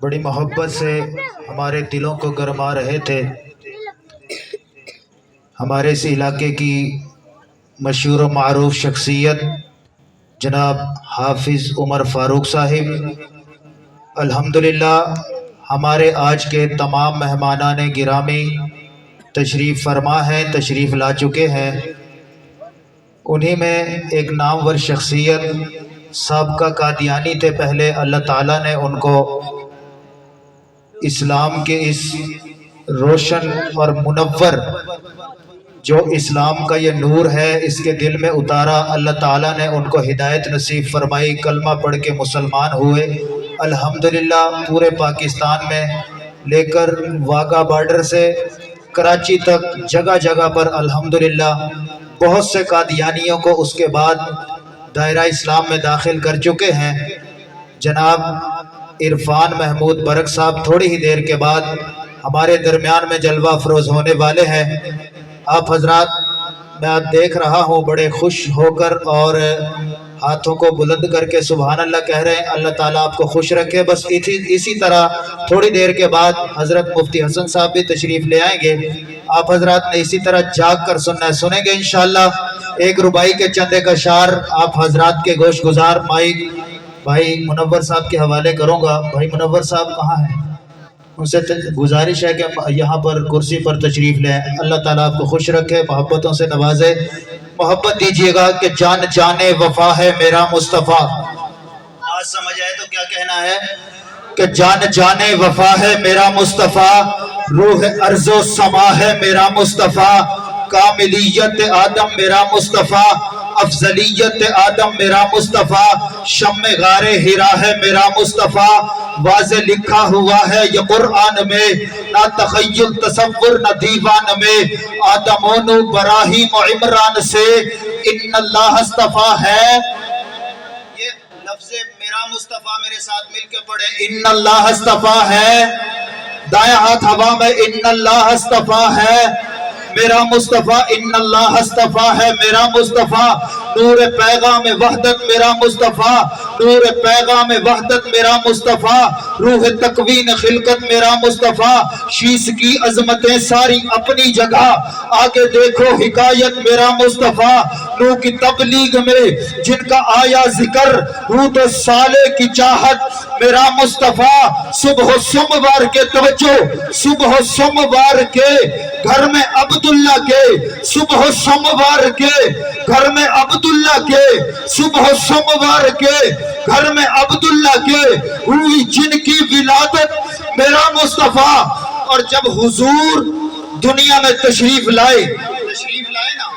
بڑی محبت سے ہمارے دلوں کو گرما رہے تھے۔ ہمارے اس علاقے کی مشہور و معروف شخصیت جناب حافظ عمر فاروق صاحب، الحمدللہ ہمارے آج کے تمام مہمانان گرامی تشریف فرما ہیں، تشریف لا چکے ہیں۔ انہی میں ایک نامور شخصیت سابقہ قادیانی تھے پہلے، اللہ تعالیٰ نے ان کو اسلام کے اس روشن اور منور جو اسلام کا یہ نور ہے اس کے دل میں اتارا۔ اللہ تعالیٰ نے ان کو ہدایت نصیب فرمائی، کلمہ پڑھ کے مسلمان ہوئے۔ الحمدللہ پورے پاکستان میں لے کر واگا بارڈر سے کراچی تک جگہ جگہ پر الحمدللہ بہت سے قادیانیوں کو اس کے بعد دائرہ اسلام میں داخل کر چکے ہیں۔ جناب عرفان محمود برق صاحب تھوڑی ہی دیر کے بعد ہمارے درمیان میں جلوہ افروز ہونے والے ہیں۔ آپ حضرات میں دیکھ رہا ہوں بڑے خوش ہو کر اور ہاتھوں کو بلند کر کے سبحان اللہ کہہ رہے ہیں۔ اللہ تعالیٰ آپ کو خوش رکھے۔ بس اسی طرح تھوڑی دیر کے بعد حضرت مفتی حسن صاحب بھی تشریف لے آئیں گے۔ آپ حضرات نے اسی طرح جاگ کر سننا ہے، سنیں گے انشاءاللہ۔ ایک ربائی کے چندے کا شعر آپ حضرات کے گوش گزار مائک بھائی منور صاحب کے حوالے کروں گا۔ بھائی منور صاحب کہاں ہیں؟ ان سے گزارش ہے کہ یہاں پر کرسی پر تشریف لیں۔ اللہ تعالیٰ آپ کو خوش رکھے، محبتوں سے نوازے۔ محبت دیجئے گا کہ جان جانے وفا ہے میرا مصطفیٰ۔ آج سمجھ آئے تو کیا کہنا ہے کہ جان جانے وفا ہے میرا مصطفیٰ، روح ارض و سما ہے میرا مصطفیٰ، کاملیت آدم میرا مصطفیٰ، افضلیت آدم میرا مصطفیٰ، شمع غار ہرا ہے میرا مصطفیٰ، واضح لکھا ہوا ہے یہ قرآن میں، نہ تخیل تصور نہ دیوان میں، آدم و نو ابراہیم و عمران سے ان اللہ اصطفیٰ ہے۔ یہ لفظ میرا مصطفیٰ میرے ساتھ مل کے پڑھے، ان اللہ اصطفیٰ ہے۔ دائیں ہاتھ ہوا میں، ان اللہ اصطفیٰ ہے میرا مصطفیٰ، ان اللہ اصطفیٰ ہے میرا مصطفیٰ، نور پیغام وحدت میرا مصطفیٰ، نور پیغام وحدت میرا مصطفیٰ، روح تکوین خلقت میرا مصطفیٰ، شیس کی عظمتیں ساری اپنی جگہ، آگے دیکھو حکایت میرا مصطفیٰ، نو کی تبلیغ میں جن کا آیا ذکر، حود و صالح کی چاہت میرا مصطفیٰ، صبح و سوموار کے توجہ، صبح و سوموار کے گھر میں عبداللہ کے، صبح و سوموار کے گھر میں عبداللہ کے، صبح و سوموار کے گھر میں عبداللہ کے، ہوئی جن کی ولادت میرا مصطفیٰ۔ اور جب حضور دنیا میں تشریف لائے نا،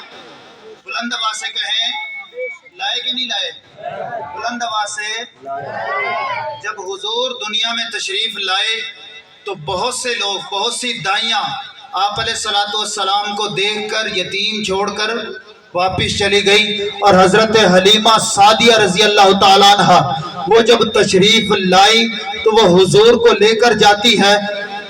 بلند آواز سے کہیں، لائے کہ نہیں لائے؟ بلند آواز سے، جب حضور دنیا میں تشریف لائے تو بہت سے لوگ، بہت سی دائیاں آپ علیہ السلام کو دیکھ کر یتیم چھوڑ کر واپس چلی گئی، اور حضرت حلیمہ سعدیہ رضی اللہ تعالیٰ عنہ وہ جب تشریف لائی تو وہ حضور کو لے کر جاتی ہے۔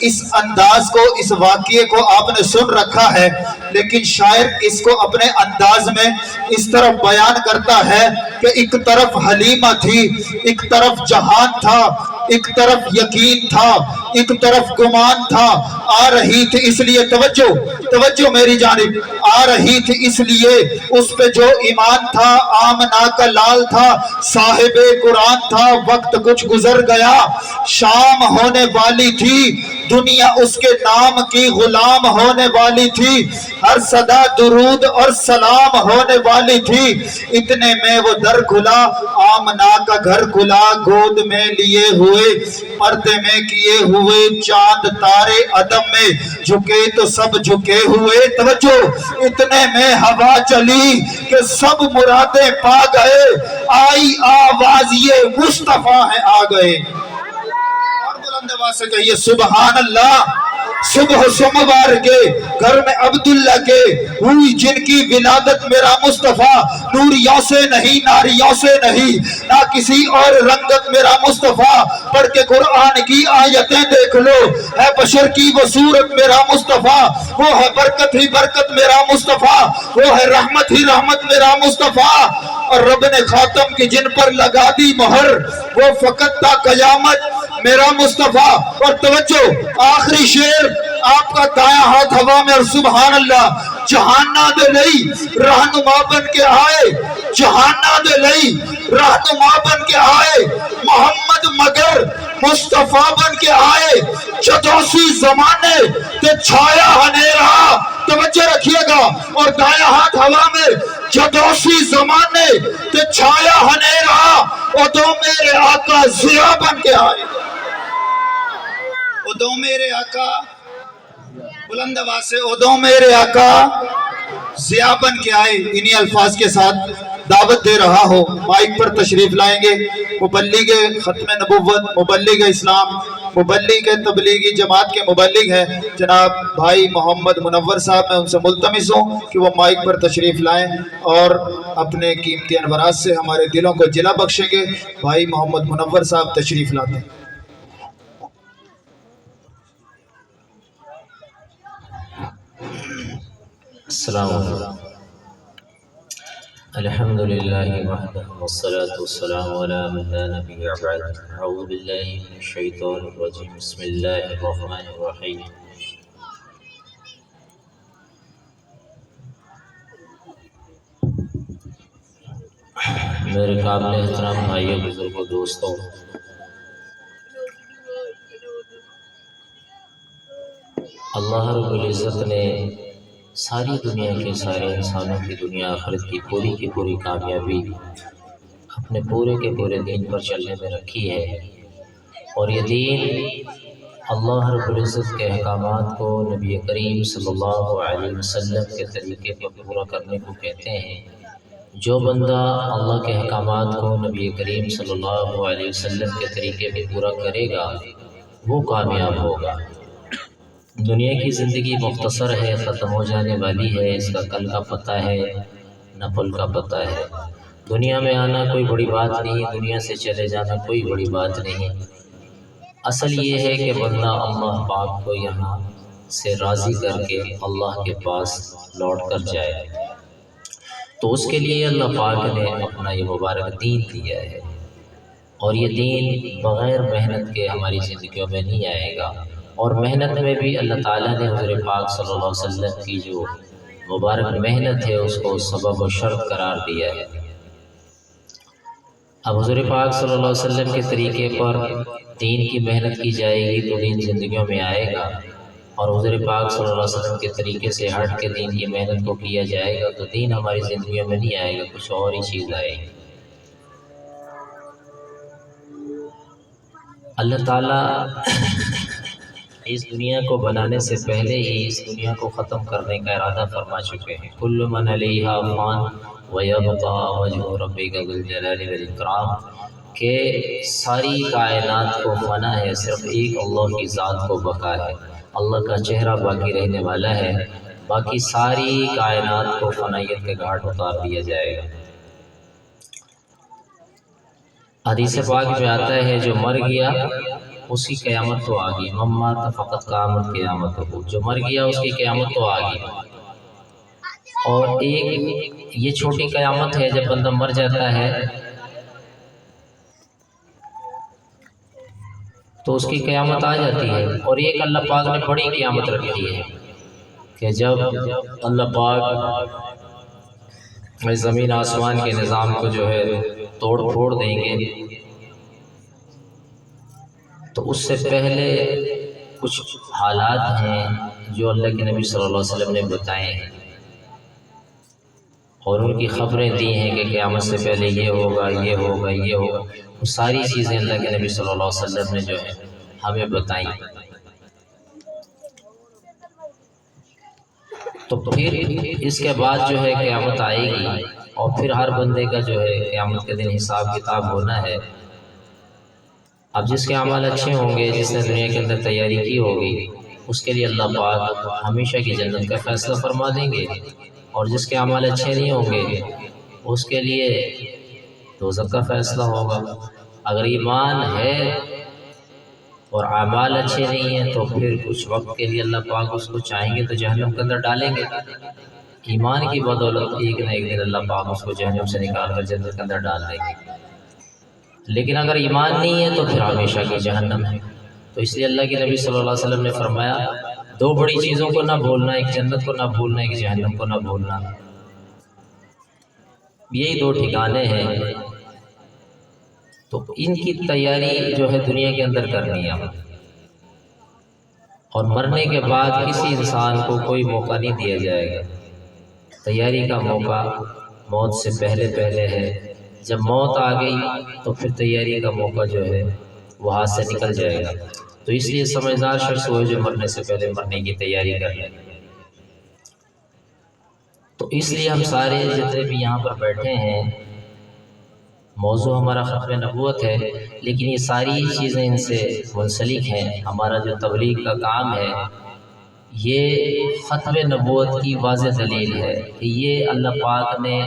اس انداز کو، اس واقعے کو آپ نے سن رکھا ہے، لیکن شاعر اس کو اپنے انداز میں اس طرح بیان کرتا ہے کہ ایک طرف حلیمہ تھی، ایک طرف جہان تھا، ایک طرف یقین تھا، ایک طرف گمان تھا، آ رہی تھی اس لیے توجہ میری جانب، آ رہی تھی اس لیے اس پہ جو ایمان تھا، آمنہ کا لال تھا، صاحب قرآن تھا، وقت کچھ گزر گیا، شام ہونے والی تھی، دنیا اس کے نام کی غلام ہونے والی تھی، ہر صدا درود اور سلام ہونے والی تھی، اتنے میں وہ در کھلا، آمنہ کا گھر کھلا، گود میں لیے ہوئے، پردے میں کیے ہوئے، چاند تارے عدم میں جھکے تو سب جھکے ہوئے، توجہ، اتنے میں ہوا چلی کہ سب مرادیں پا گئے، آئی آواز یہ مصطفیٰ ہے آ گئے۔ اور بلند آواز سے کہیے سبحان اللہ۔ صبح سوموار کے گھر میں عبداللہ کے ہوئی جن کی ولادت میرا مصطفیٰ، نوریوں سے نہیں، ناریوں سے نہیں، نہ کسی اور رنگت میرا مصطفیٰ، پڑھ کے قرآن کی آیتیں دیکھ لو، ہے بشر کی وہ صورت میرا مصطفیٰ، وہ ہے برکت ہی برکت میرا مصطفیٰ، وہ ہے رحمت ہی رحمت میرا مصطفیٰ، اور رب نے خاتم کی جن پر لگا دی مہر، وہ فقط تا قیامت میرا مصطفیٰ. اور توجہ آخری شعر آپ کا دایاں ہاتھ ہوا میں اور سبحان اللہ. جہانہ دے لئی رہنما بن کے آئے, جہانہ دے لئی رہنما بن کے آئے, محمد مگر مصطفیٰ بن کے آئے. جدوسی زمانے تے چھایا ہنیرا, توجہ رکھیے گا, اور دایاں ہاتھ ہوا میں. جدوسی زمانے تے چھایا ہنیرا, ادو میرے آقا ضیا بن کے آئے. ادو میرے آقا, بلند آواز سے, ادو میرے آقا ضیا بن کے آئے. انہی الفاظ کے ساتھ دعوت دے رہا ہو, مائک پر تشریف لائیں گے مبلغ ختم نبوت, مبلغ اسلام, مبلغ تبلیغی جماعت کے مبلغ ہیں جناب بھائی محمد منور صاحب. میں ان سے ملتمس ہوں کہ وہ مائک پر تشریف لائیں اور اپنے قیمتی انوارات سے ہمارے دلوں کو جلا بخشیں گے. بھائی محمد منور صاحب تشریف لاتے ہیں. السلام علیکم. الحمد للہ وحدہ والصلاة والسلام علی من لا نبی بعد. اعوذ باللہ من الشیطان الرجیم. بسم اللہ الرحمن الرحیم. میرے قابل احترام بھائیوں, بزرگوں, دوستوں, اللہ رب العزت نے ساری دنیا کے سارے انسانوں کی دنیا آخرت کی پوری کامیابی اپنے پورے کے پورے دین پر چلنے میں رکھی ہے. اور یہ دین اللہ رب العزت کے احکامات کو نبی کریم صلی اللہ علیہ وسلم کے طریقے پر پورا کرنے کو کہتے ہیں. جو بندہ اللہ کے احکامات کو نبی کریم صلی اللہ علیہ وسلم کے طریقے پر پورا کرے گا وہ کامیاب ہوگا. دنیا کی زندگی مختصر ہے, ختم ہو جانے والی ہے, اس کا کل کا پتہ ہے نہ پل کا پتہ ہے. دنیا میں آنا کوئی بڑی بات نہیں, دنیا سے چلے جانا کوئی بڑی بات نہیں. اصل یہ ہے کہ بندہ اللہ پاک کو یہاں سے راضی کر کے اللہ کے پاس لوٹ کر جائے. تو اس کے لیے اللہ پاک نے اپنا یہ مبارک دین دیا ہے, اور یہ دین بغیر محنت کے ہماری زندگیوں میں نہیں آئے گا. اور محنت میں بھی اللہ تعالیٰ نے حضور پاک صلی اللہ علیہ وسلم کی جو مبارک محنت ہے اس کو سبب و شرط قرار دیا ہے. اب حضور پاک صلی اللہ علیہ وسلم کے طریقے پر دین کی محنت کی جائے گی تو دین زندگیوں میں آئے گا, اور حضور پاک صلی اللہ علیہ وسلم کے طریقے سے ہٹ کے دین کی محنت کو کیا جائے گا تو دین ہماری زندگیوں میں نہیں آئے گا, کچھ اور ہی چیز آئے گی. اللہ تعالیٰ اس دنیا کو بنانے سے پہلے ہی اس دنیا کو ختم کرنے کا ارادہ فرما چکے ہیں. کل من علیہا فان ویبقى وجہ ربک ذو الجلال والاکرام, کہ ساری کائنات کو فنا ہے, صرف ایک اللہ کی ذات کو بقا ہے. اللہ کا چہرہ باقی رہنے والا ہے, باقی ساری کائنات کو فنائیت کے گھاٹ اتار دیا جائے گا. حدیث پاک میں آتا ہے جو مر گیا اس کی قیامت تو آ گئی. من مات فقط قامت قیامت ہو, جو مر گیا اس کی قیامت تو آ گئی. اور ایک یہ چھوٹی قیامت ہے جب بندہ مر جاتا ہے تو اس کی قیامت آ جاتی ہے. اور ایک اللہ پاک نے بڑی قیامت رکھی ہے کہ جب اللہ پاک زمین آسمان کے نظام کو جو ہے توڑ پھوڑ دیں گے تو اس سے پہلے کچھ حالات ہیں جو اللہ کے نبی صلی اللہ علیہ وسلم نے بتائے ہیں اور ان کی خبریں دی ہیں کہ قیامت سے پہلے یہ ہوگا یہ ہوگا یہ ہوگا. وہ ساری چیزیں اللہ کے نبی صلی اللہ علیہ وسلم نے جو ہے ہمیں بتائیں. تو پھر اس کے بعد جو ہے قیامت آئے گی اور پھر ہر بندے کا جو ہے قیامت کے دن حساب کتاب ہونا ہے. اب جس کے اعمال اچھے ہوں گے, جس نے دنیا کے اندر تیاری کی ہوگی, اس کے لیے اللہ پاک ہمیشہ کی جنت کا فیصلہ فرما دیں گے, اور جس کے اعمال اچھے نہیں ہوں گے اس کے لیے دوزخ کا فیصلہ ہوگا. اگر ایمان ہے اور اعمال اچھے نہیں ہیں تو پھر کچھ وقت کے لیے اللہ پاک اس کو چاہیں گے تو جہنم کے اندر ڈالیں گے. ایمان کی بدولت ایک نہ ایک دن اللہ پاک اس کو جہنم سے نکال کر جنت کے اندر ڈال دیں گے. لیکن اگر ایمان نہیں ہے تو پھر ہمیشہ کی جہنم ہے۔ تو اس لیے اللہ کے نبی صلی اللہ علیہ وسلم نے فرمایا دو بڑی چیزوں کو نہ بھولنا، ایک جنت کو نہ بھولنا، ایک جہنم کو نہ بھولنا۔ یہی دو ٹھکانے ہیں، تو ان کی تیاری جو ہے دنیا کے اندر کرنی ہے، اور مرنے کے بعد کسی انسان کو کوئی موقع نہیں دیا جائے گا۔ تیاری کا موقع موت سے پہلے پہلے ہے، جب موت آ گئی تو پھر تیاری کا موقع جو ہے وہ ہاتھ سے نکل جائے گا۔ تو اس لیے سمجھدار شخص وہ جو مرنے سے پہلے مرنے کی تیاری کر لے۔ تو اس لیے ہم سارے جتنے بھی یہاں پر بیٹھے ہیں، موضوع ہمارا ختم نبوت ہے، لیکن یہ ساری چیزیں ان سے منسلک ہیں۔ ہمارا جو تبلیغ کا کام ہے یہ ختم نبوت کی واضح دلیل ہے کہ یہ اللہ پاک نے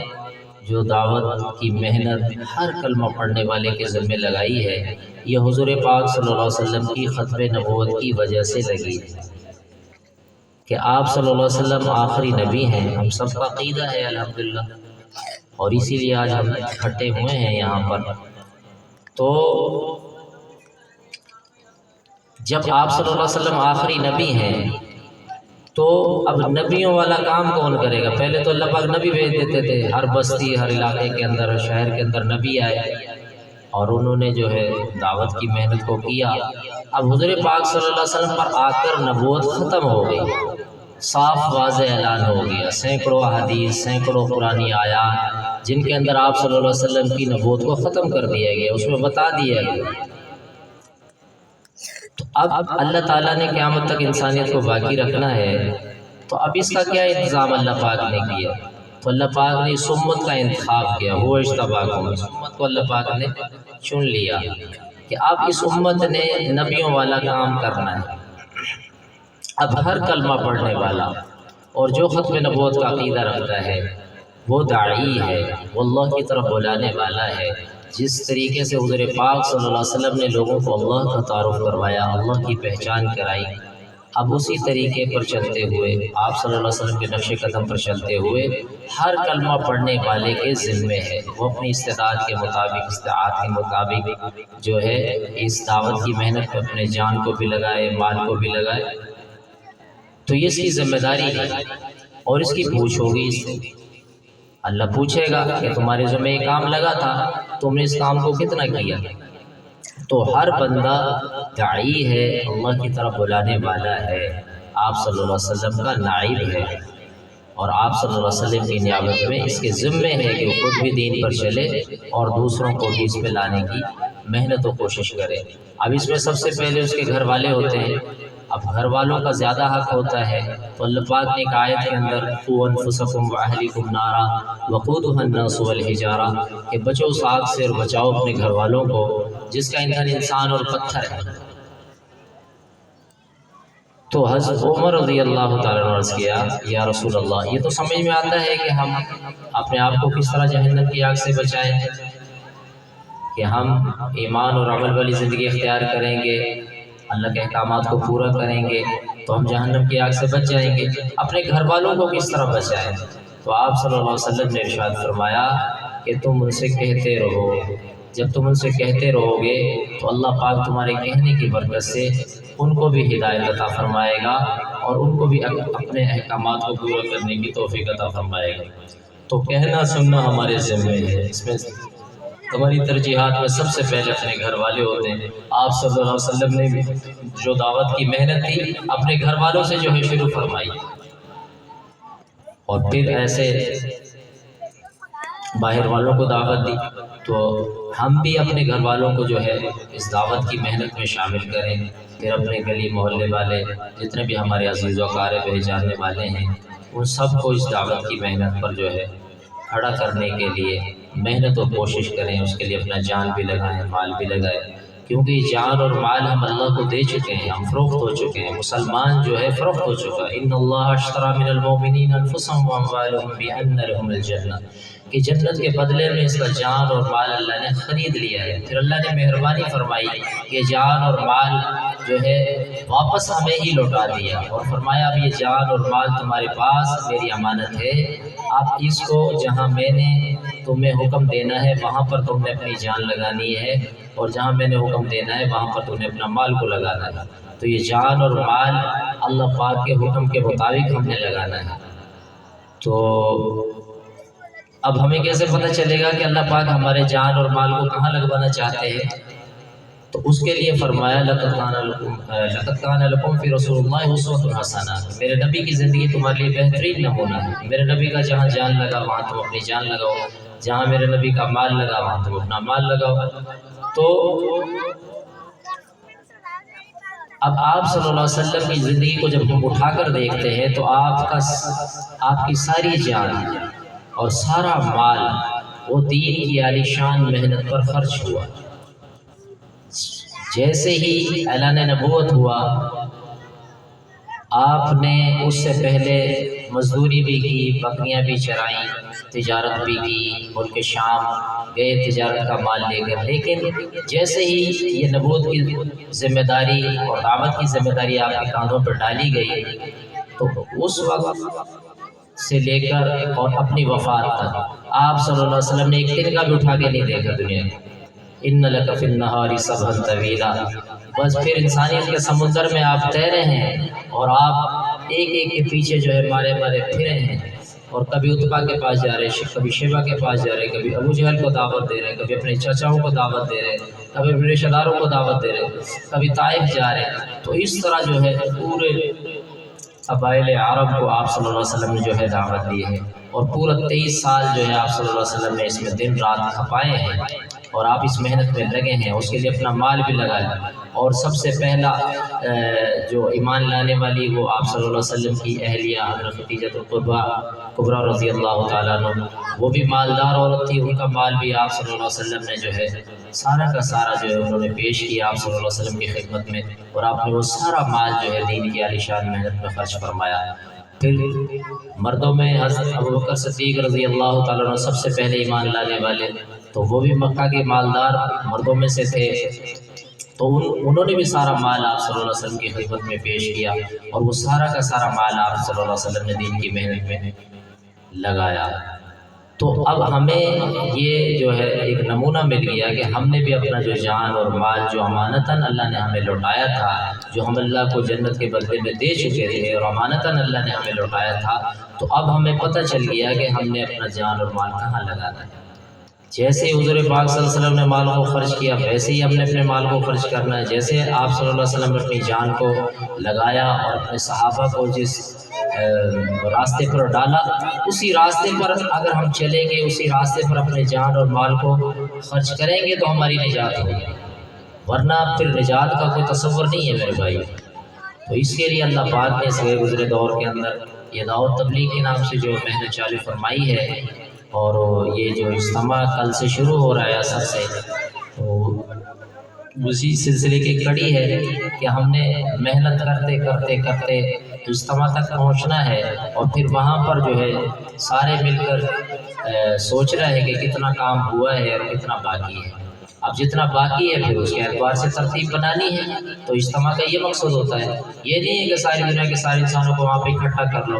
جو دعوت کی محنت ہر کلمہ پڑھنے والے کے ذمہ لگائی ہے، یہ حضور پاک صلی اللہ علیہ وسلم کی ختم نبوت کی وجہ سے لگی ہے کہ آپ صلی اللہ علیہ وسلم آخری نبی ہیں۔ ہم سب کا عقیدہ ہے الحمدللہ، اور اسی لیے آج ہم اکٹھے ہوئے ہیں یہاں پر۔ تو جب آپ صلی اللہ علیہ وسلم آخری نبی ہیں تو اب نبیوں والا کام کون کرے گا؟ پہلے تو اللہ پاک نبی بھیج دیتے تھے، ہر بستی ہر علاقے کے اندر ہر شہر کے اندر نبی آئے اور انہوں نے جو ہے دعوت کی محنت کو کیا۔ اب حضور پاک صلی اللہ علیہ وسلم پر آ کر نبوت ختم ہو گئی، صاف واضح اعلان ہو گیا، سینکڑوں احادیث سینکڑوں قرآنی آیات جن کے اندر آپ صلی اللہ علیہ وسلم کی نبوت کو ختم کر دیا گیا، اس میں بتا دیا گیا۔ تو اب اللہ تعالیٰ نے قیامت تک انسانیت کو باقی رکھنا ہے، تو اب اس کا کیا انتظام اللہ پاک نے کیا؟ تو اللہ پاک نے اس امت کا انتخاب کیا، وہ اجتباکم، اس امت کو اللہ پاک نے چن لیا کہ اب اس امت نے نبیوں والا کام کرنا ہے۔ اب ہر کلمہ پڑھنے والا اور جو ختم نبوت کا عقیدہ رکھتا ہے وہ داعی ہے، وہ اللہ کی طرف بلانے والا ہے۔ جس طریقے سے حضور پاک صلی اللہ علیہ وسلم نے لوگوں کو اللہ کا تعارف کروایا، اللہ کی پہچان کرائی، اب اسی طریقے پر چلتے ہوئے آپ صلی اللہ علیہ وسلم کے نقش قدم پر چلتے ہوئے ہر کلمہ پڑھنے والے کے ذمے ہے وہ اپنی استعداد کے مطابق، استطاعت کے مطابق جو ہے اس دعوت کی محنت میں اپنے جان کو بھی لگائے، مال کو بھی لگائے۔ تو یہ اس کی ذمہ داری ہے اور اس کی پوچھ ہوگی اس سے۔ اللہ پوچھے گا کہ تمہارے ذمہ یہ کام لگا تھا، تم نے اس کام کو کتنا کیا؟ تو ہر بندہ داعی ہے، اللہ کی طرف بلانے والا ہے، آپ صلی اللہ علیہ وسلم کا نائب ہے، اور آپ صلی اللہ علیہ وسلم کی نیابت میں اس کے ذمے ہے کہ وہ خود بھی دین پر چلے اور دوسروں کو بھی اس پہ لانے کی محنت و کوشش کرے۔ اب اس میں سب سے پہلے اس کے گھر والے ہوتے ہیں، اب گھر والوں کا زیادہ حق ہوتا ہے، تو اللہ پاک نے ایک آیت کے اندر قُوا أَنفُسَكُمْ وَأَهْلِكُمْ نَارًا وَقُودُهَا النَّاسُ وَالْحِجَارَةُ کہ بچو اس آگ سے اور بچاؤ اپنے گھر والوں کو جس کا ایندھن انسان اور پتھر ہے۔ تو حضرت عمر رضی اللہ تعالیٰ عنہ عرض کیا یا رسول اللہ، یہ تو سمجھ میں آتا ہے کہ ہم اپنے آپ کو کس طرح جہنم کی آگ سے بچائیں، کہ ہم ایمان اور عمل والی زندگی اختیار کریں گے، اللہ کے احکامات کو پورا کریں گے تو ہم جہنم کی آگ سے بچ جائیں گے۔ اپنے گھر والوں کو کس طرح بچائیں؟ تو آپ صلی اللہ علیہ وسلم نے ارشاد فرمایا کہ تم ان سے کہتے رہو، جب تم ان سے کہتے رہو گے تو اللہ پاک تمہارے کہنے کی برکت سے ان کو بھی ہدایت عطا فرمائے گا اور ان کو بھی اپنے احکامات کو پورا کرنے کی توفیق عطا فرمائے گا۔ تو کہنا سننا ہمارے ذمہ ہے، اس میں ہماری ترجیحات میں سب سے پہلے اپنے گھر والے ہوتے ہیں۔ آپ صلی اللہ علیہ وسلم نے بھی جو دعوت کی محنت تھی اپنے گھر والوں سے جو ہے شروع فرمائی، اور پھر ایسے باہر والوں کو دعوت دی۔ تو ہم بھی اپنے گھر والوں کو جو ہے اس دعوت کی محنت میں شامل کریں، پھر اپنے گلی محلے والے جتنے بھی ہمارے عزیز و اقارب پہچاننے والے ہیں ان سب کو اس دعوت کی محنت پر جو ہے کھڑا کرنے کے لیے محنت و کوشش کریں، اس کے لیے اپنا جان بھی لگائیں، مال بھی لگائیں، کیونکہ یہ جان اور مال ہم اللہ کو دے چکے ہیں، ہم فروخت ہو چکے ہیں، مسلمان جو ہے فروخت ہو چکا ہے۔ ان اللہ اشتری من المؤمنین انفسهم واموالهم بان لهم الجنہ، کہ جنت کے بدلے میں اس کا جان اور مال اللہ نے خرید لیا ہے۔ پھر اللہ نے مہربانی فرمائی کہ جان اور مال جو ہے واپس ہمیں ہی لوٹا دیا اور فرمایا اب یہ جان اور مال تمہارے پاس میری امانت ہے، آپ اس کو جہاں میں نے تمہیں حکم دینا ہے وہاں پر تم نے اپنی جان لگانی ہے، اور جہاں میں نے حکم دینا ہے وہاں پر تم نے اپنا مال کو لگانا ہے۔ تو یہ جان اور مال اللہ پاک کے حکم کے مطابق ہم نے لگانا ہے۔ تو اب ہمیں کیسے پتہ چلے گا کہ اللہ پاک ہمارے جان اور مال کو کہاں لگوانا چاہتے ہیں؟ تو اس کے لیے فرمایا لقد کان لکم فی رسول اللہ اسوۃ حسنہ، میرے نبی کی زندگی تمہارے لیے بہترین نمونہ ہے۔ میرے نبی کا جہاں جان لگا وہاں تم اپنی جان لگاؤ، جہاں میرے نبی کا مال لگا وہاں تم اپنا مال لگاؤ۔ تو اب آپ صلی اللہ علیہ وسلم کی زندگی کو جب ہم اٹھا کر دیکھتے ہیں تو آپ کی ساری جان اور سارا مال وہ دین کی عالی شان محنت پر خرچ ہوا۔ جیسے ہی اعلان نبوت ہوا، آپ نے اس سے پہلے مزدوری بھی کی، بکریاں بھی چرائیں، تجارت بھی کی، ملک شام گئے تجارت کا مال لے کر۔ لیکن جیسے ہی یہ نبوت کی ذمہ داری اور دعوت کی ذمہ داری آپ کے کاندھوں پر ڈالی گئی، تو اس وقت سے لے کر اور اپنی وفات تک آپ صلی اللہ علیہ وسلم نے ایک دن کا بھی اٹھا کے نہیں دیکھا دنیا میں۔ ان لک فی النہار سبحا طویلا، بس پھر انسانیت کے سمندر میں آپ تیرے ہیں اور آپ ایک ایک کے پیچھے جو ہے مارے پھرے ہیں، اور کبھی اتبا کے پاس جا رہے، کبھی شیبہ کے پاس جا رہے، کبھی ابو جہل کو دعوت دے رہے، کبھی اپنے چچاؤں کو دعوت دے رہے، کبھی اپنے رشتہ داروں کو دعوت دے رہے، کبھی طائف جا رہے۔ تو اس طرح جو ہے پورے قبائل عرب کو آپ صلی اللہ علیہ وسلم نے جو ہے دعوت دی ہے، اور پورا 23 سال جو ہے آپ صلی اللہ علیہ وسلم نے اس میں دن رات کھپائے ہیں، اور آپ اس محنت میں لگے ہیں، اس کے لیے اپنا مال بھی لگایا۔ اور سب سے پہلا جو ایمان لانے والی وہ آپ صلی اللہ علیہ وسلم کی اہلیہ حضرت خدیجہ کبریٰ رضی اللہ تعالیٰ عنہ، وہ بھی مالدار عورت تھی، ان کا مال بھی آپ صلی اللہ علیہ وسلم نے جو ہے سارا کا سارا جو ہے انہوں نے پیش کیا آپ صلی اللہ علیہ وسلم کی خدمت میں، اور آپ نے وہ سارا مال جو ہے دین کی عالی شان محنت میں خرچ فرمایا۔ پھر مردوں میں حضرت ابوبکر صدیق رضی اللہ تعالیٰ عنہ سب سے پہلے ایمان لانے والے، تو وہ بھی مکہ کے مالدار مردوں میں سے تھے، تو انہوں نے بھی سارا مال آپ صلی اللہ علیہ وسلم کی خدمت میں پیش کیا، اور وہ سارا کا سارا مال آپ صلی اللہ علیہ وسلم نے دین کی محنت میں لگایا۔ تو اب ہمیں یہ جو ہے ایک نمونہ مل گیا کہ ہم نے بھی اپنا جو جان اور مال جو امانتاً اللہ نے ہمیں لوٹایا تھا، جو ہم اللہ کو جنت کے بدلے میں دے چکے تھے اور امانتاً اللہ نے ہمیں لوٹایا تھا، تو اب ہمیں پتہ چل گیا کہ ہم نے اپنا جان اور مال کہاں لگانا ہے۔ جیسے ہی حضور پاک صلی اللہ علیہ وسلم نے مال کو خرچ کیا، ویسے ہی ہم نے اپنے مال کو خرچ کرنا ہے۔ جیسے آپ صلی اللہ علیہ وسلم نے اپنی جان کو لگایا اور اپنے صحابہ کو جس راستے پر ڈالا، اسی راستے پر اگر ہم چلیں گے، اسی راستے پر اپنے جان اور مال کو خرچ کریں گے تو ہماری نجات ہوگی، ورنہ پھر نجات کا کوئی تصور نہیں ہے میرے بھائی۔ تو اس کے لیے اللہ پاک نے اس گزرے دور کے اندر یہ دعوت تبلیغ کے نام سے جو محنت چالو فرمائی ہے، اور یہ جو اجتماع کل سے شروع ہو رہا ہے اثر سے، تو اسی سلسلے کی کڑی ہے کہ ہم نے محنت کرتے اجتماع تک پہنچنا ہے، اور پھر وہاں پر جو ہے سارے مل کر سوچ رہے ہیں کہ کتنا کام ہوا ہے اور کتنا باقی ہے۔ اب جتنا باقی ہے پھر اس کے اعتبار سے ترتیب بنانی ہے۔ تو اجتماع کا یہ مقصد ہوتا ہے، یہ نہیں ہے کہ ساری دنیا کے سارے انسانوں کو وہاں پہ اکٹھا کر لو،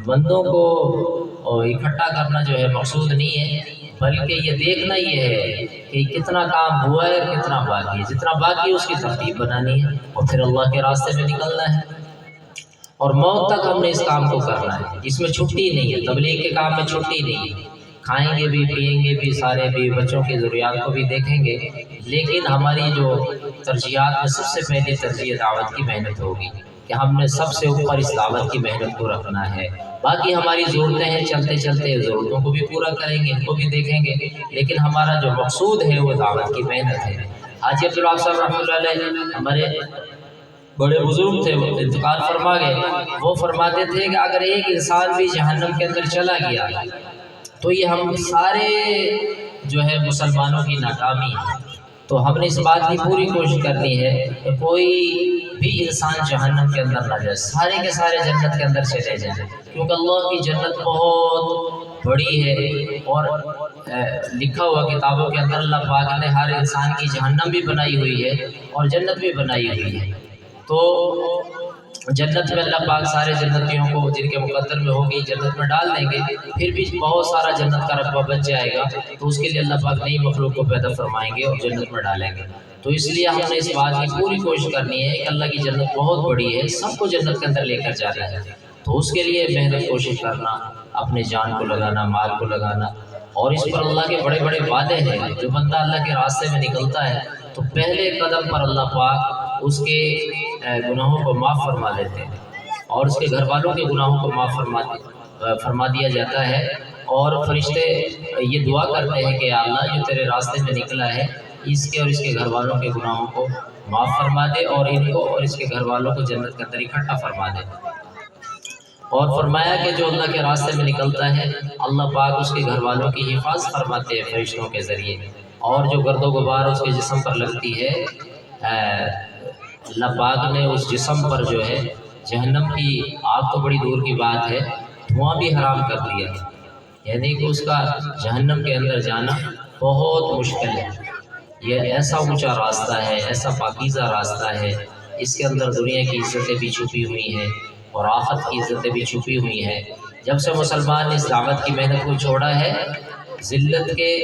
بندوں کو اکٹھا کرنا جو ہے مقصود نہیں ہے، بلکہ یہ دیکھنا یہ ہے کہ کتنا کام ہوا ہے اور کتنا باقی ہے۔ جتنا باقی ہے اس کی ترتیب بنانی ہے، اور پھر اللہ کے راستے میں نکلنا ہے، اور موت تک ہم نے اس کام کو کرنا ہے۔ اس میں چھٹی نہیں ہے، تبلیغ کے کام میں چھٹی نہیں ہے۔ کھائیں گے بھی، پئیں گے بھی، سارے بھی، بچوں کی ضروریات کو بھی دیکھیں گے، لیکن ہماری جو ترجیحات میں سب سے پہلی ترجیح دعوت کی محنت ہوگی کہ ہم نے سب سے اوپر اس دعوت کی محنت کو رکھنا ہے۔ باقی ہماری ضرورتیں ہیں، چلتے ضرورتوں کو بھی پورا کریں گے، ان کو بھی دیکھیں گے، لیکن ہمارا جو مقصود ہے وہ دعوت کی محنت ہے۔ حاجی عبدالوہاب صاحب رحمۃ اللہ علیہ ہمارے بڑے بزرگ تھے، وہ انتقال فرما گئے، وہ فرماتے تھے کہ اگر ایک انسان بھی جہنم کے اندر چلا گیا تو یہ ہم سارے جو ہے مسلمانوں کی ناکامی ہے۔ تو ہم نے اس بات کی پوری کوشش کرنی ہے کہ کوئی بھی انسان جہنم کے اندر نہ جائے، سارے کے سارے جنت کے اندر چلے جائیں، کیونکہ اللہ کی جنت بہت بڑی ہے، اور لکھا ہوا کتابوں کے اندر اللہ پاک نے ہر انسان کی جہنم بھی بنائی ہوئی ہے اور جنت بھی بنائی ہوئی ہے۔ تو جنت میں اللہ پاک سارے جنتیوں کو جن کے مقدر میں ہوگی جنت میں ڈال دیں گے، پھر بھی بہت سارا جنت کا رقبہ بچ جائے گا، تو اس کے لیے اللہ پاک نئی مخلوق کو پیدا فرمائیں گے اور جنت میں ڈالیں گے۔ تو اس لیے ہم نے اس بات کی پوری کوشش کرنی ہے کہ اللہ کی جنت بہت بڑی ہے، سب کو جنت کے اندر لے کر جانا ہے، تو اس کے لیے محنت کوشش کرنا، اپنے جان کو لگانا، مال کو لگانا، اور اس پر اللہ کے بڑے بڑے وعدے ہیں۔ جو بندہ اللہ کے راستے میں نکلتا ہے تو پہلے قدم پر اللہ پاک اس کے گناہوں کو معاف فرما دیتے ہیں، اور اس کے گھر والوں کے گناہوں کو معاف فرما دیا جاتا ہے، اور فرشتے یہ دعا کرتے ہیں کہ یا اللہ جو تیرے راستے میں نکلا ہے اس کے اور اس کے گھر والوں کے گناہوں کو معاف فرما دے، اور ان کو اور اس کے گھر والوں کو جنت کے اندر اکٹھا فرما دے۔ اور فرمایا کہ جو اللہ کے راستے میں نکلتا ہے اللہ پاک اس کے گھر والوں کی حفاظت فرماتے ہیں فرشتوں کے ذریعے، اور جو گرد و غبار اس کے جسم پر لگتی ہے اللہ پاک نے اس جسم پر جو ہے جہنم کی آگ تو بڑی دور کی بات ہے، دھواں بھی حرام کر دیا، یعنی کہ اس کا جہنم کے اندر جانا بہت مشکل ہے۔ یہ ایسا اونچا راستہ ہے، ایسا پاکیزہ راستہ ہے، اس کے اندر دنیا کی عزتیں بھی چھپی ہوئی ہیں اور آخرت کی عزتیں بھی چھپی ہوئی ہیں۔ جب سے مسلمان نے اس دعوت کی محنت کو چھوڑا ہے، ذلت کے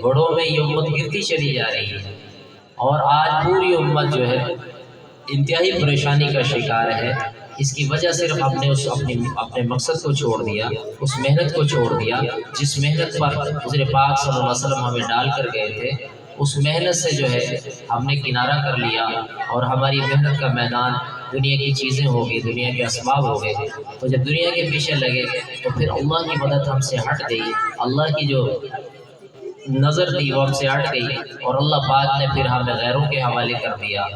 گڑھوں میں یہ امت گرتی چلی جا رہی ہے، اور آج پوری امت جو ہے انتہائی پریشانی کا شکار ہے۔ اس کی وجہ صرف ہم نے اپنے مقصد کو چھوڑ دیا، اس محنت کو چھوڑ دیا جس محنت پر حضور پاک صلی اللہ علیہ وسلم ہمیں ڈال کر گئے تھے، اس محنت سے جو ہے ہم نے کنارہ کر لیا، اور ہماری محنت کا میدان دنیا کی چیزیں ہو گئی، دنیا کے اسباب ہو گئے۔ تو جب دنیا کے پیچھے لگے تو پھر اللہ کی مدد ہم سے ہٹ گئی، اللہ کی جو نظر تھی وہ ہم سے ہٹ گئی، اور اللہ پاک نے پھر ہمیں غیروں کے حوالے کر دیا۔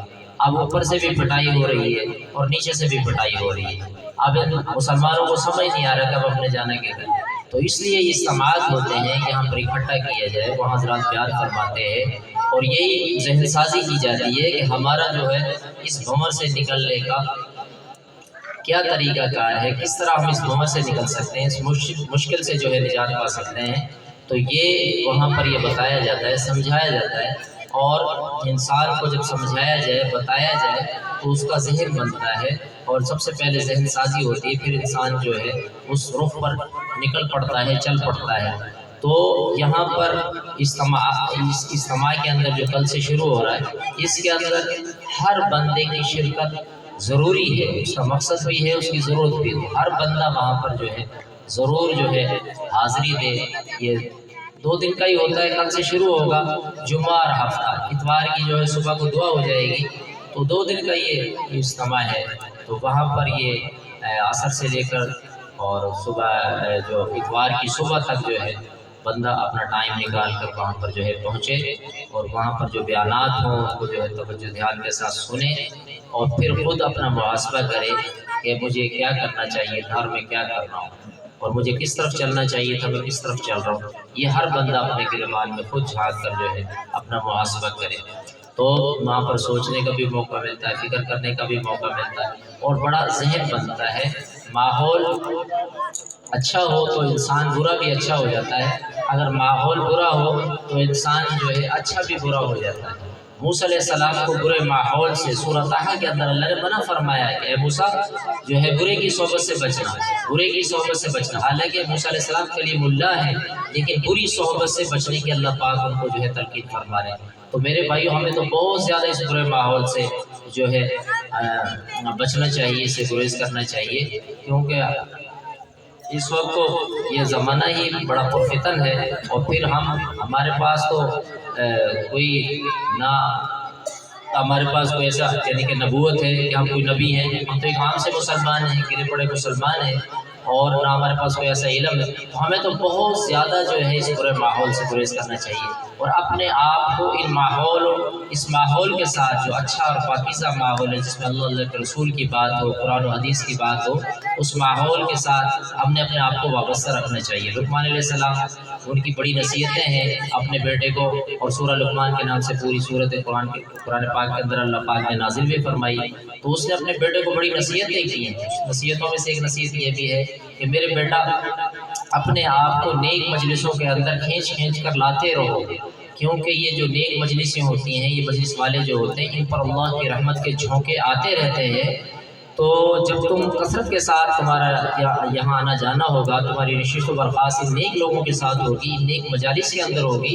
اب اوپر سے بھی پٹائی ہو رہی ہے اور نیچے سے بھی پٹائی ہو رہی ہے، اب ان مسلمانوں کو سمجھ نہیں آ رہا کب اپنے جانا کدھر۔ تو اس لیے یہ اجتماعات ہوتے ہیں کہ یہاں پر اکٹھا کیا جائے، وہاں حضرات بیان فرماتے ہیں، اور یہی ذہن سازی کی جاتی ہے کہ ہمارا جو ہے اس بھنور سے نکلنے کا کیا طریقہ کار ہے، کس طرح ہم اس بھنور سے نکل سکتے ہیں، اس مشکل سے جو ہے نجات پا سکتے ہیں۔ تو یہ وہاں پر یہ بتایا جاتا ہے، سمجھایا جاتا ہے، اور انسان کو جب سمجھایا جائے، بتایا جائے تو اس کا ذہن بنتا ہے، اور سب سے پہلے ذہن سازی ہوتی ہے، پھر انسان جو ہے اس رخ پر نکل پڑتا ہے، چل پڑتا ہے۔ تو یہاں پر اجتماع کے اندر جو کل سے شروع ہو رہا ہے، اس کے اندر ہر بندے کی شرکت ضروری ہے، اس کا مقصد بھی ہے، اس کی ضرورت بھی ہے، ہر بندہ وہاں پر جو ہے ضرور جو ہے حاضری دے۔ یہ 2 دن کا ہی ہوتا ہے، کل سے شروع ہوگا، جمعہ اور ہفتہ، اتوار کی جو ہے صبح کو دعا ہو جائے گی، تو 2 دن کا یہ اجتماع ہے۔ تو وہاں پر یہ عصر سے لے کر اور صبح جو اتوار کی صبح تک جو ہے بندہ اپنا ٹائم نکال کر وہاں پر جو ہے پہنچے، اور وہاں پر جو بیانات ہوں ان کو جو ہے توجہ دھیان کے ساتھ سنے، اور پھر خود اپنا محاسبہ کرے کہ مجھے کیا کرنا چاہیے تھا اور میں کیا کر رہا ہوں، اور مجھے کس طرف چلنا چاہیے تھا میں کس طرف چل رہا ہوں۔ یہ ہر بندہ اپنے گریبان میں خود جھانک کر جو ہے اپنا محاسبہ کرے، تو وہاں پر سوچنے کا بھی موقع ملتا ہے، فکر کرنے کا بھی موقع ملتا ہے، اور بڑا ذہن بنتا ہے۔ ماحول اچھا ہو تو انسان برا بھی اچھا ہو جاتا ہے، اگر ماحول برا ہو تو انسان جو ہے اچھا بھی برا ہو جاتا ہے۔ موسیٰ علیہ السلام کو برے ماحول سے سورہ طٰہٰ کے اندر اللہ نے منع فرمایا ہے کہ اے موسیٰ جو ہے برے کی صحبت سے بچنا، برے کی صحبت سے بچنا۔ حالانکہ موسیٰ علیہ السلام کلیم اللہ ہے، لیکن بری صحبت سے بچنے کی اللہ پاک ان کو جو ہے تلقین فرما رہے ہیں۔ تو میرے بھائیو، ہمیں تو بہت زیادہ اس برے ماحول سے جو ہے بچنا چاہیے، اسے گریز کرنا چاہیے، کیونکہ اس وقت تو یہ زمانہ ہی بڑا پرفتن ہے، اور پھر ہمارے پاس تو کوئی نہ ہمارے پاس کوئی ایسا یعنی کہ نبوت ہے کہ ہم کوئی نبی ہیں، ہم تو ایک عام سے مسلمان ہیں، گرے پڑے مسلمان ہیں، اور نہ ہمارے پاس کوئی ایسا علم ہے۔ تو ہمیں تو بہت زیادہ جو ہے اس برے ماحول سے گریز کرنا چاہیے، اور اپنے آپ کو اس ماحول کے ساتھ جو اچھا اور پاکیزہ ماحول ہے، جس میں اللہ کے رسول کی بات ہو، قرآن و حدیث کی بات ہو، اس ماحول کے ساتھ ہم نے اپنے آپ کو وابستہ رکھنا چاہیے۔ لقمان علیہ السلام، ان کی بڑی نصیحتیں ہیں اپنے بیٹے کو، اور سورہ لقمان کے نام سے پوری صورت قرآن پاک کے اندر اللہ پاک نے نازل بھی فرمائی، تو اس نے اپنے بیٹے کو بڑی نصیحتیں کی ہیں۔ نصیحتوں میں سے ایک نصیحت یہ بھی ہے کہ میرے بیٹا اپنے آپ کو نیک مجلسوں کے اندر کھینچ کر لاتے رہو، کیونکہ یہ جو نیک مجلسیں ہوتی ہیں، یہ مجلس والے جو ہوتے ہیں، ان پر اللہ کی رحمت کے جھونکے آتے رہتے ہیں۔ تو جب تم کثرت کے ساتھ تمہارا یہاں آنا جانا ہوگا، تمہاری نشست و برخاست ان نیک لوگوں کے ساتھ ہوگی، ان نیک مجالس کے اندر ہوگی،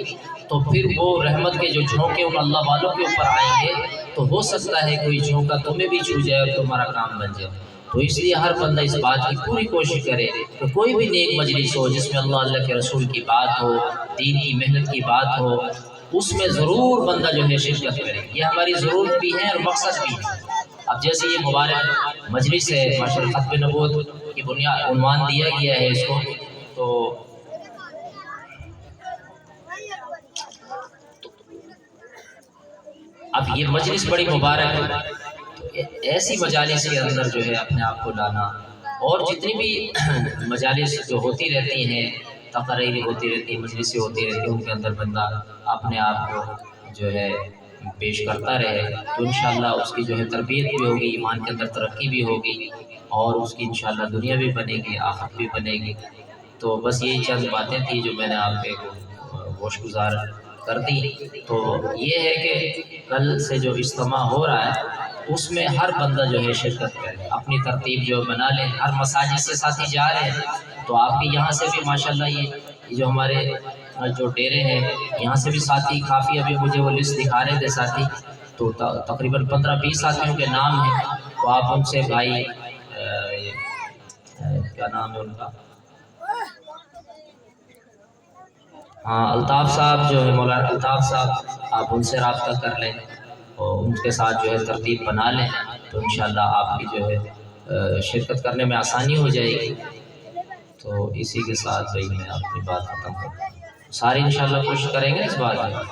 تو پھر وہ رحمت کے جو جھونکے ان اللہ والوں کے اوپر آئیں گے، تو ہو سکتا ہے کوئی جھونکا تمہیں بھی چھو جائے اور تمہارا کام بن جائے۔ تو اس لیے ہر بندہ اس بات کی پوری کوشش کرے کہ کوئی بھی نیک مجلس ہو جس میں اللہ کے رسول کی بات ہو، دین کی محنت کی بات ہو، اس میں ضرور بندہ جو ہے شرکت کرے۔ یہ ہماری ضرورت بھی ہے اور مقصد بھی ہے۔ اب جیسے یہ مبارک مجلس ہے، ماشاءاللہ ختم نبوت کی بنیاد عنوان دیا گیا ہے اس کو، تو اب یہ مجلس بڑی مبارک ہے، تو ایسی مجالس کے اندر جو ہے اپنے آپ کو لانا، اور جتنی بھی مجالس جو ہوتی رہتی ہیں، تقریر ہوتی رہتی ہیں، مجلسیں ہوتی رہتی ہیں، ان کے اندر بندہ اپنے آپ کو جو ہے پیش کرتا رہے، تو انشاءاللہ اس کی جو ہے تربیت بھی ہوگی، ایمان کے اندر ترقی بھی ہوگی، اور اس کی انشاءاللہ دنیا بھی بنے گی، آخرت بھی بنے گی۔ تو بس یہی چند باتیں تھیں جو میں نے آپ کے گوش گزار کر دی۔ تو یہ ہے کہ کل سے جو اجتماع ہو رہا ہے اس میں ہر بندہ جو ہے شرکت کرے، اپنی ترتیب جو بنا لے۔ ہر مساجد سے ساتھی جا رہے ہیں، تو آپ کے یہاں سے بھی ماشاءاللہ یہ جو ہمارے جو ڈیرے ہیں یہاں سے بھی ساتھی کافی، ابھی مجھے وہ لسٹ دکھا رہے تھے ساتھی، تو تقریباً 15-20 ساتھیوں کے نام ہیں، تو آپ ان سے بھائی کیا نام ہے ان کا، ہاں الطاف صاحب جو ہے، مولانا الطاف صاحب، آپ ان سے رابطہ کر لیں اور ان کے ساتھ جو ہے ترتیب بنا لیں، تو انشاءاللہ آپ کی جو ہے شرکت کرنے میں آسانی ہو جائے گی۔ تو اسی کے ساتھ بھائی میں اپنی بات ختم کرتا ہوں۔ سارے انشاءاللہ کوشش کریں گے اس بات میں۔